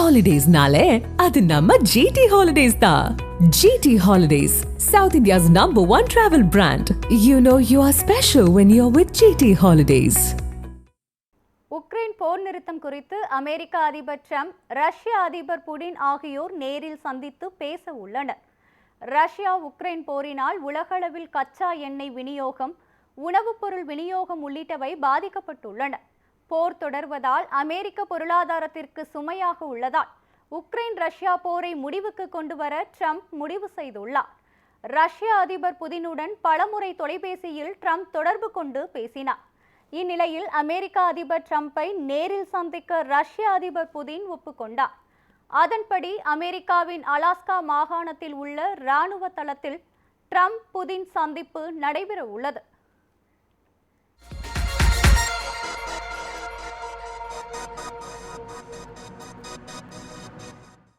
ஹாலிடேஸ்னாலே அது நம்ம ஜிடி ஹாலிடேஸ் தான். GT holidays, South India's #1 travel brand. You know you are special when you're with GT Holidays. Ukraine போர் நிறுத்தம் குறித்து அமெரிக்க அதிபர் ட்ரம்ப், ரஷ்ய அதிபர் புடின் ஆகியோர் நேரில் சந்தித்து பேச உள்ளனர். ரஷ்யா உக்ரைன் போரினால் உலகளவில் கச்சா எண்ணெய் விநியோகம், உணவுப் பொருள் விநியோகம் உள்ளிட்டவை பாதிக்கப்பட்டுள்ளன. போர் தொடர்வதால் அமெரிக்க பொருளாதாரத்திற்கு சுமையாக உள்ளதால் உக்ரைன் ரஷ்யா போரை முடிவுக்கு கொண்டு வர ட்ரம்ப் முடிவு செய்துள்ளார். ரஷ்ய அதிபர் புதினுடன் பலமுறை தொலைபேசியில் ட்ரம்ப் தொடர்பு கொண்டு பேசினார். இந்நிலையில் அமெரிக்க அதிபர் ட்ரம்பை நேரில் சந்திக்க ரஷ்ய அதிபர் புதின் ஒப்புக்கொண்டார். அதன்படி அமெரிக்காவின் அலாஸ்கா மாகாணத்தில் உள்ள இராணுவ தளத்தில் ட்ரம்ப் புதின் சந்திப்பு நடைபெற உள்ளது.